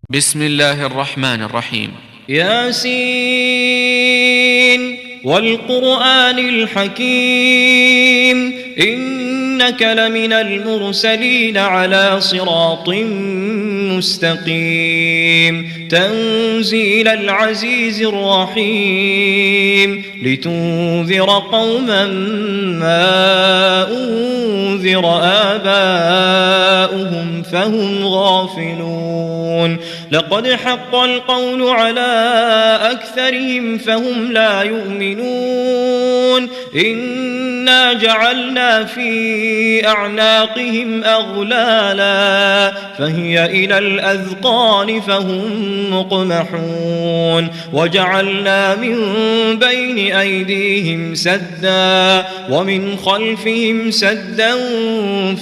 بسم الله الرحمن الرحيم. ياسين والقرآن الحكيم إنك لمن المرسلين على صراط مستقيم تنزيل العزيز الرحيم لتنذر قوما ما أنذر آباؤهم فهم غافلون لقد حق القول على أكثرهم فهم لا يؤمنون إنا جعلنا في أعناقهم أغلالا فهي إلى الأذقان فهم مقمحون وجعلنا من بين أيديهم سدا ومن خلفهم سدا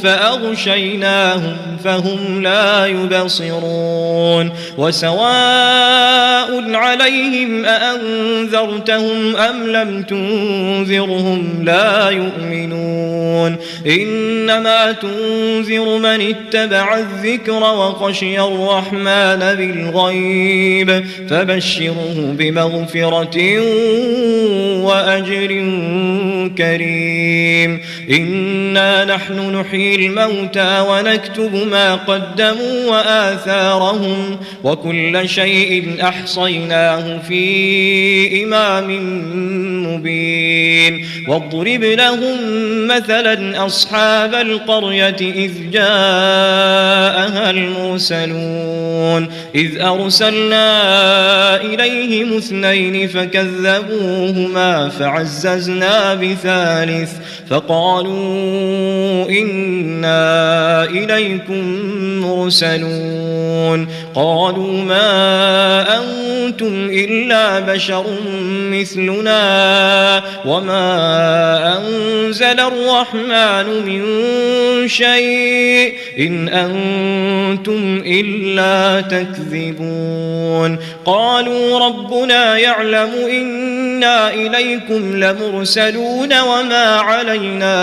فأغشيناهم فهم لا يبصرون وسواء عليهم أأنذرتهم أم لم تنذرهم لا يؤمنون إنما تنذر من اتبع الذكر وخشي الرحمن بالغيب فبشره بمغفرة وأجر كريم إنا نحن نحيي الموتى ونكتب ما قدموا وآثارهم وكل شيء أحصيناه في إمام مبين واضرب لهم مثلا أصحاب القرية إذ جاءها المرسلون إذ أرسلنا إليهم اثنين فكذبوهما فعززنا بثالث فقالوا إنا إليكم مرسلون قالوا ما أنتم إلا بشر مثلنا وما أنزل الرحمن من شيء إن أنتم إلا تكذبون قالوا ربنا يعلم إنا إليكم لمرسلون وما علينا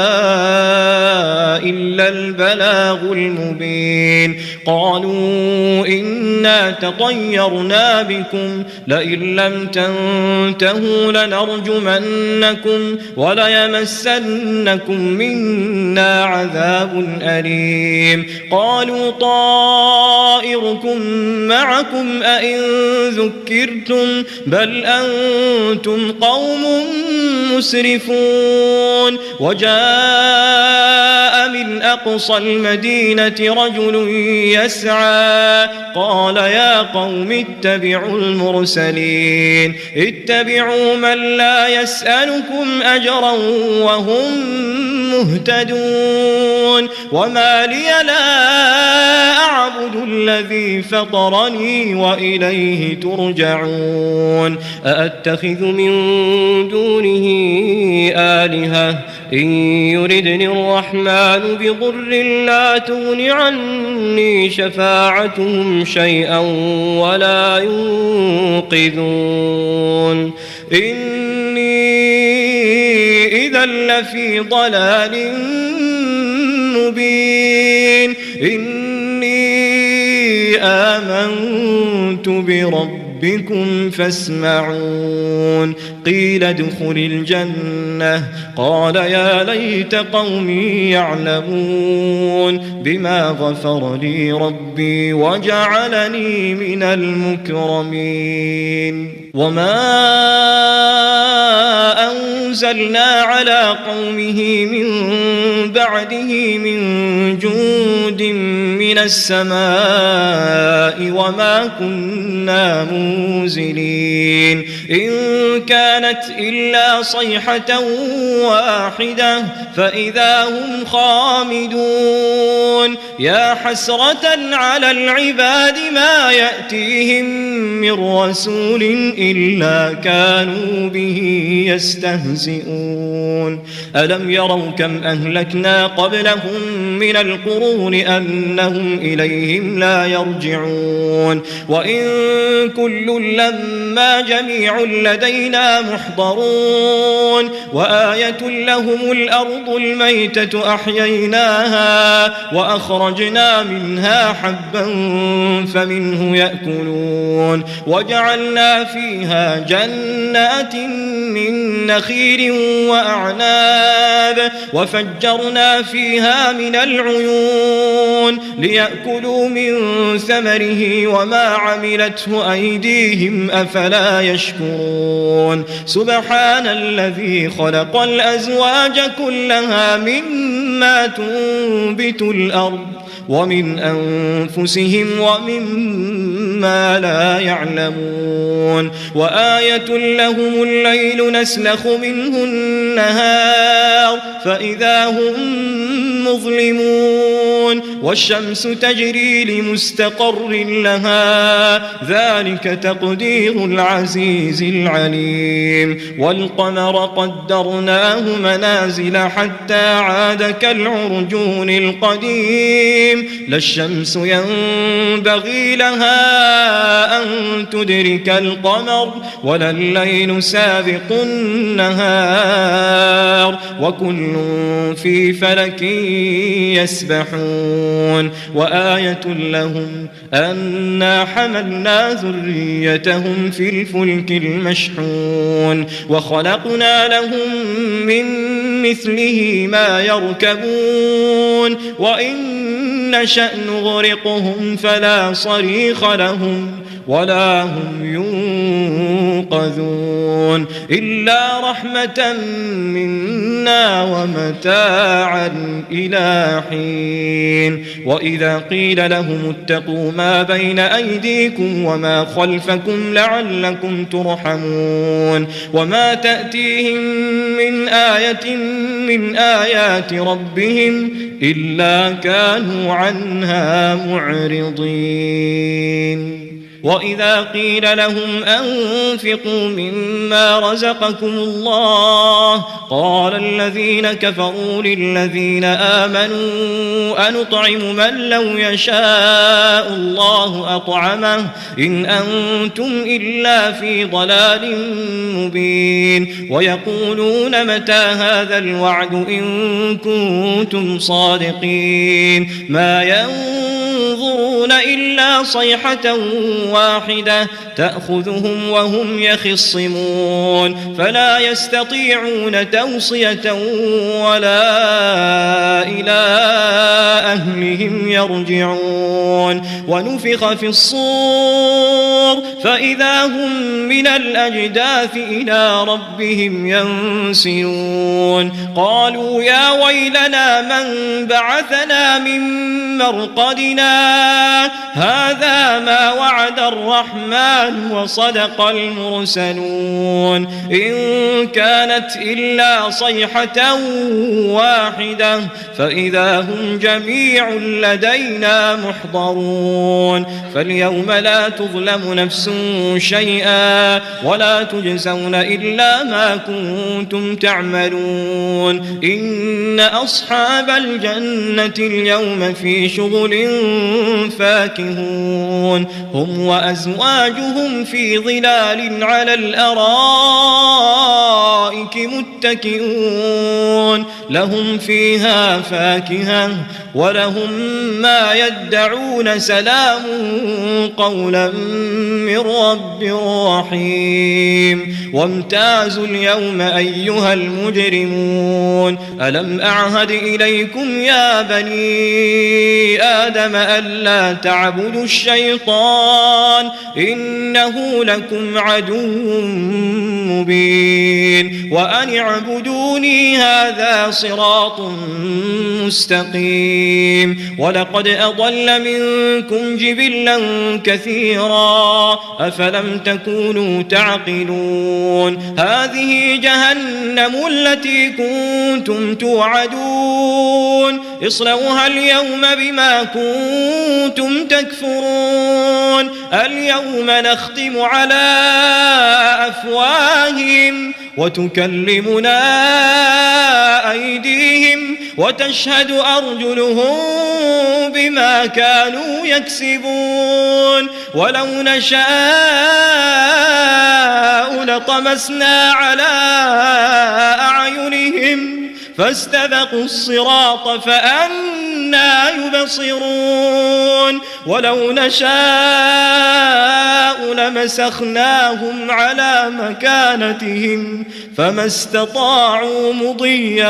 إلا البلاغ المبين قالوا إنا تطيرنا بكم لئن لم تنتهوا لنرجمنكم وليمسنكم منا عذاب أليم قالوا طائركم معكم أئن ذكرتم بل أنتم قوم مسرفون وجاء من أقصى المدينة رجل يسعى قال يا قوم اتبعوا المرسلين اتبعوا من لا يسألكم أجرا وهم مهتدون وما لي لا أعبد الذي فطرني وإليه ترجعون أأتخذ من دونه آلهة إن يردني الرحمن بضر لا تغن عني شفاعتهم شيئا ولا ينقذون إني إذا لفي ضلال مبين إني آمنت بربكم فاسمعون قيل ادخل الجنة قال يا ليت قومي يعلمون بما غفر لي ربي وجعلني من المكرمين وما أنزلنا على قومه من بعده من جند من السماء وما كنا منزلين إن كانت إلا صيحة واحدة فإذا هم خامدون يا حسرة على العباد ما يأتيهم من رسول إلا كانوا به يستهزئون ألم يروا كم أهلكنا قبلهم من القرون أنهم إليهم لا يرجعون وإن كل لما جميع لدينا محضرون وآية لهم الأرض الميتة أحييناها وأخرجنا منها حبا فمنه يأكلون وجعلنا فيها جنات من نخيل وأعناب وفجرنا فيها من العيون ليأكلوا من ثمره وما عملته أيديهم أفلا يشكرون سبحان الذي خلق الأزواج كلها مما تنبت الأرض ومن أنفسهم ومما لا يعلمون وآية لهم الليل نسلخ منه النهار فإذا هم مظلمون والشمس تجري لمستقر لها ذلك تقدير العزيز العليم والقمر قدرناه منازل حتى عاد كالعرجون القديم لا الشمس ينبغي لها أن تدرك القمر ولا الليل سابق النهار وكل في فلك يسبحون وآية لهم أنا حملنا ذريتهم في الفلك المشحون وخلقنا لهم من مثله ما يركبون وإن نشأ نغرقهم فلا صريخ لهم ولا هم ينقذون إلا رحمة منا ومتاعا إلى حين وإذا قيل لهم اتقوا ما بين أيديكم وما خلفكم لعلكم ترحمون وما تأتيهم من آية من آيات ربهم إلا كانوا عنها معرضين وإذا قيل لهم أنفقوا مما رزقكم الله قال الذين كفروا للذين آمنوا أنطعم من لو يشاء الله أطعمه إن أنتم إلا في ضلال مبين ويقولون متى هذا الوعد إن كنتم صادقين ما ينظرون إلا صيحة واحدة تأخذهم وهم يخصمون فلا يستطيعون توصية ولا إلى أهلهم يرجعون ونفخ في الصور فإذا هم من الأجداث إلى ربهم ينسلون قالوا يا ويلنا من بعثنا من مرقدنا هذا ما وعد الرحمن وصدق المرسلون إن كانت إلا صيحة واحدة فإذا هم جميع لدينا محضرون فاليوم لا تظلم نفس شيئا ولا تجزون إلا ما كنتم تعملون إن أصحاب الجنة اليوم في شغل فاكهون هم وأزواجهم في ظلال على الأرائك متكئون لهم فيها فاكهة ولهم ما يدعون سلام قولا من رب رحيم وامتازوا اليوم أيها المجرمون ألم أعهد إليكم يا بني آدم ألا تعبدوا الشيطان إنه لكم عدو مبين وأن اعبدوني هذا صراط مستقيم ولقد أضل منكم جبلا كثيرا أفلم تكونوا تعقلون هذه جهنم التي كنتم توعدون اصلوها اليوم بما كنتم تكفرون اليوم نختم على أفواههم وتكلمنا أيديهم وتشهد أرجلهم بما كانوا يكسبون ولو نشاء لطمسنا على أعينهم فاستبقوا الصراط فأنى يبصرون ولو نشاء لمسخناهم على مكانتهم فما استطاعوا مضيا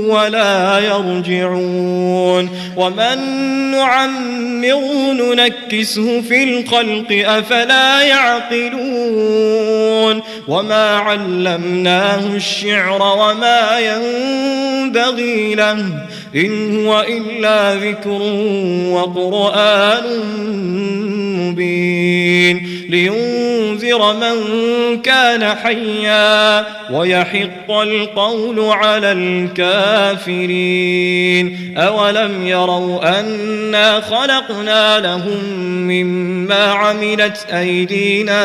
ولا يرجعون ومن نعمره ننكسه في الخلق أفلا يعقلون وما علمناه الشعر وما ينبغي له إن هو إلا ذكر وقرآن مبين لينذر من كان حيا ويحق القول على الكافرين أولم يروا أنا خلقنا لهم مما عملت أيدينا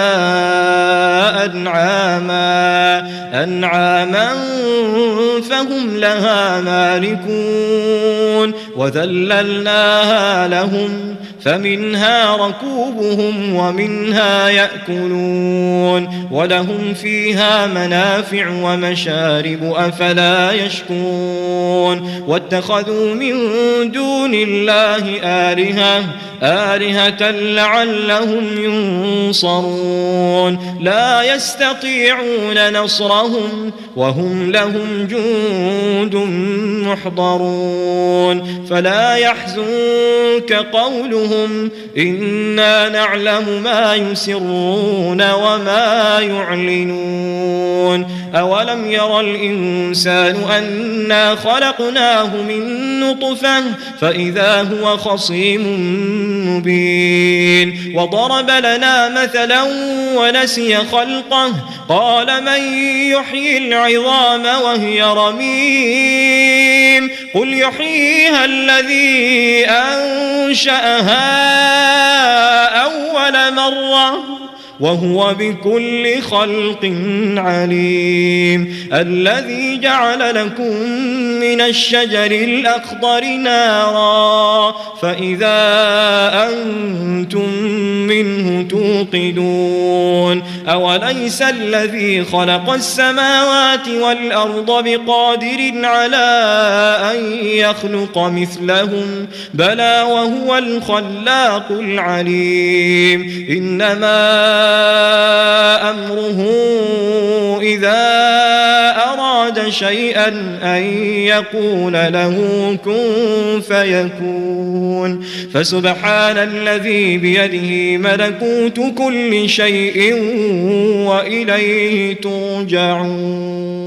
أنعاما فهم لها مالكون وذللناها لهم فمنها ركوبهم ومنها يأكلون ولهم فيها منافع ومشارب أفلا يشكرون واتخذوا من دون الله آلهة لعلهم ينصرون لا يستطيعون نصرهم وهم لهم جند محضرون فلا يحزنك قولهم إنا نعلم ما يسرون وما يعلنون أولم ير الإنسان أنا خلقناه من نطفة فإذا هو خصيم مبين وضرب لنا مثلا ونسي خلقه قال من يحيي العظام وهي رميم قل يحييها الذي أنشأها أول مرة وهو بكل خلق عليم الذي جعل لكم من الشجر الأخضر نارا فإذا أنتم منه توقدون أوليس الذي خلق السماوات والأرض بقادر على أن يخلق مثلهم بلى وهو الخلاق العليم إنما أمره إذا أراد شيئا أن يقول له كن فيكون فسبحان الذي بيده ملكوت كل شيء وإليه ترجعون.